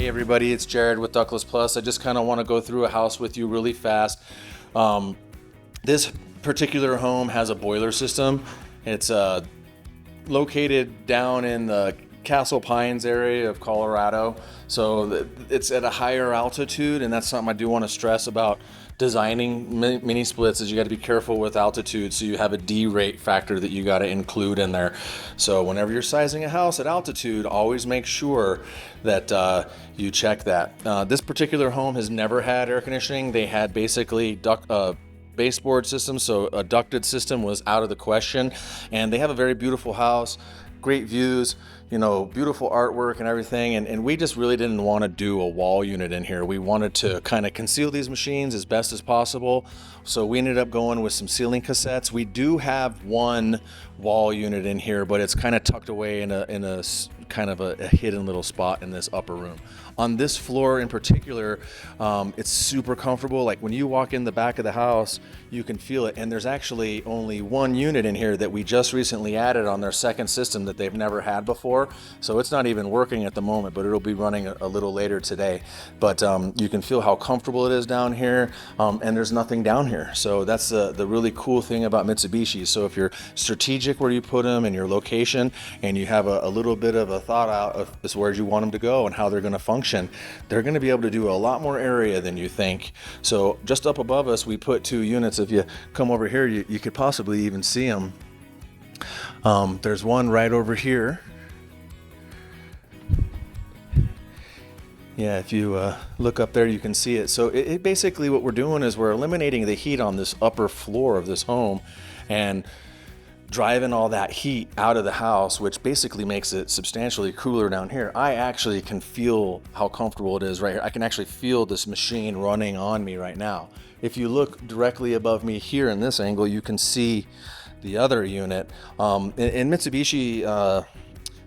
Hey everybody, it's Jared with Ductless Plus. I just kind of want to go through a house with you really fast. This particular home has a boiler system. It's located down in the Castle Pines area of Colorado. So it's at a higher altitude, and that's something I do want to stress about designing mini splits is you got to be careful with altitude, so you have a D-rate factor that you got to include in there. So whenever you're sizing a house at altitude, always make sure that you check that. This particular home has never had air conditioning. They had basically baseboard system, so a ducted system was out of the question. And they have a very beautiful house, great views, you know, beautiful artwork and everything, and we just really didn't want to do a wall unit in here. We wanted to kind of conceal these machines as best as possible, so we ended up going with some ceiling cassettes. We do have one wall unit in here, but it's kind of tucked away in a kind of a hidden little spot in this upper room. On this floor in particular, it's super comfortable. Like when you walk in the back of the house, you can feel it. And there's actually only one unit in here that we just recently added on their second system that they've never had before. So it's not even working at the moment, but it'll be running a little later today. But you can feel how comfortable it is down here, and there's nothing down here. So that's the really cool thing about Mitsubishi. So if you're strategic where you put them and your location, and you have a little bit of a thought out of as where you want them to go and how they're going to function, they're going to be able to do a lot more area than you think. So just up above us, we put two units. If you come over here, you could possibly even see them. There's one right over here. Yeah, if you look up there, you can see it. So it basically what we're doing is we're eliminating the heat on this upper floor of this home and driving all that heat out of the house, which basically makes it substantially cooler down here. I actually can feel how comfortable it is right here. I can actually feel this machine running on me right now. If you look directly above me here in this angle, you can see the other unit. And Mitsubishi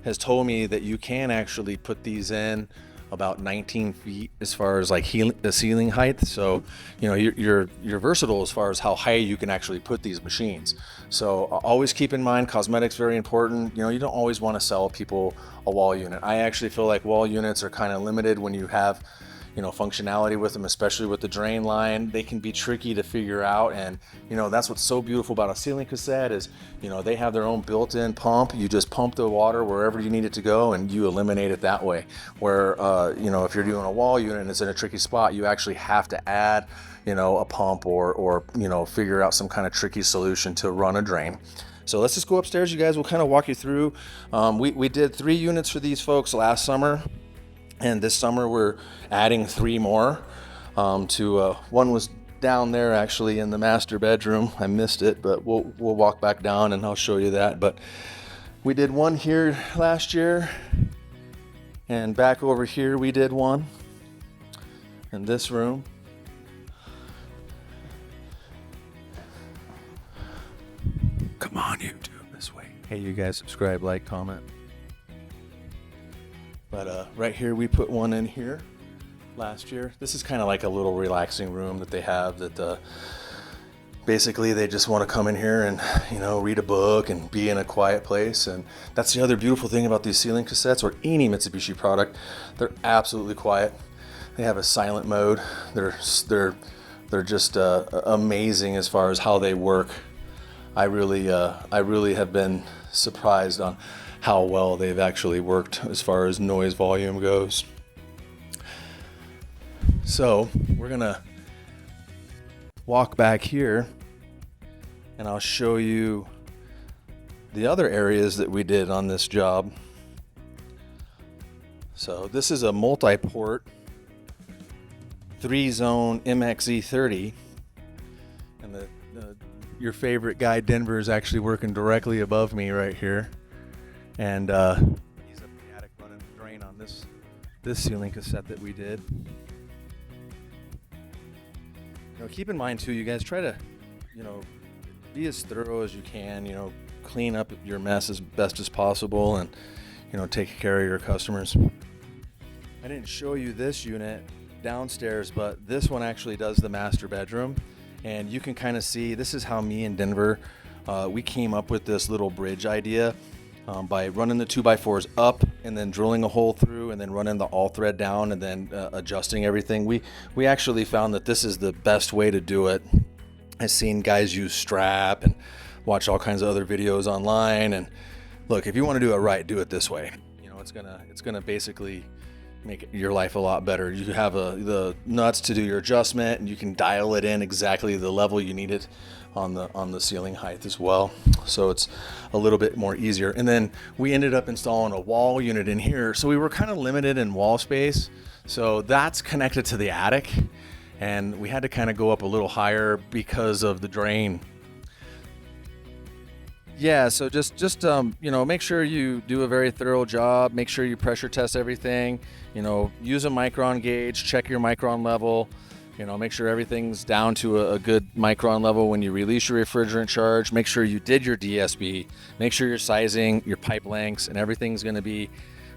has told me that you can actually put these in about 19 feet as far as like the ceiling height. So, you know, you're versatile as far as how high you can actually put these machines. So always keep in mind, cosmetics very important. You know, you don't always want to sell people a wall unit. I actually feel like wall units are kind of limited when you have, you know, functionality with them, especially with the drain line. They can be tricky to figure out, and you know that's what's so beautiful about a ceiling cassette is, you know, they have their own built-in pump. You just pump the water wherever you need it to go, and you eliminate it that way. Where you know, if you're doing a wall unit and it's in a tricky spot, you actually have to add, you know, a pump or you know, figure out some kind of tricky solution to run a drain. So let's just go upstairs, you guys. We'll kind of walk you through. We did 3 units for these folks last summer. And this summer we're adding 3 more. One was down there actually in the master bedroom. I missed it, but we'll walk back down and I'll show you that. But we did one here last year, and back over here we did one in this room. Come on, YouTube, this way. Hey, you guys, subscribe, like, comment. But right here, we put one in here last year. This is kind of like a little relaxing room that they have that basically they just want to come in here and, you know, read a book and be in a quiet place. And that's the other beautiful thing about these ceiling cassettes or any Mitsubishi product. They're absolutely quiet. They have a silent mode. They're just amazing as far as how they work. I really have been surprised on how well they've actually worked as far as noise volume goes. So we're gonna walk back here and I'll show you the other areas that we did on this job. So this is a multi-port 3-zone MXE30, and your favorite guy Denver is actually working directly above me right here. And he's up in the attic running the drain on this ceiling cassette that we did. You know, keep in mind too, you guys try to, you know, be as thorough as you can. You know, clean up your mess as best as possible, and you know, take care of your customers. I didn't show you this unit downstairs, but this one actually does the master bedroom, and you can kind of see this is how me and Denver we came up with this little bridge idea. by running the 2x4s up and then drilling a hole through and then running the all thread down and then adjusting everything. We actually found that this is the best way to do it. I've seen guys use strap and watch all kinds of other videos online. And look, if you want to do it right, do it this way. You know, it's gonna basically make your life a lot better. You have the nuts to do your adjustment, and you can dial it in exactly the level you need it on the ceiling height as well. So it's a little bit more easier. And then we ended up installing a wall unit in here, so we were kind of limited in wall space. So that's connected to the attic, and we had to kind of go up a little higher because of the drain. Yeah, so just you know, make sure you do a very thorough job. Make sure you pressure test everything. You know, use a micron gauge, check your micron level. You know, make sure everything's down to a good micron level when you release your refrigerant charge. Make sure you did your DSB. Make sure your sizing, your pipe lengths, and everything's going to be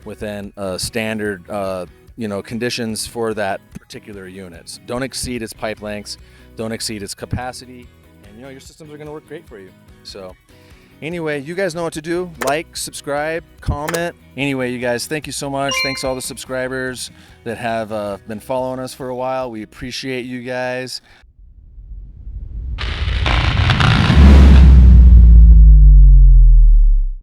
within standard you know, conditions for that particular unit. Don't exceed its pipe lengths. Don't exceed its capacity, and you know, your systems are going to work great for you. So anyway, you guys know what to do. Like, subscribe, comment. Anyway, you guys, thank you so much. Thanks to all the subscribers that have been following us for a while. We appreciate you guys.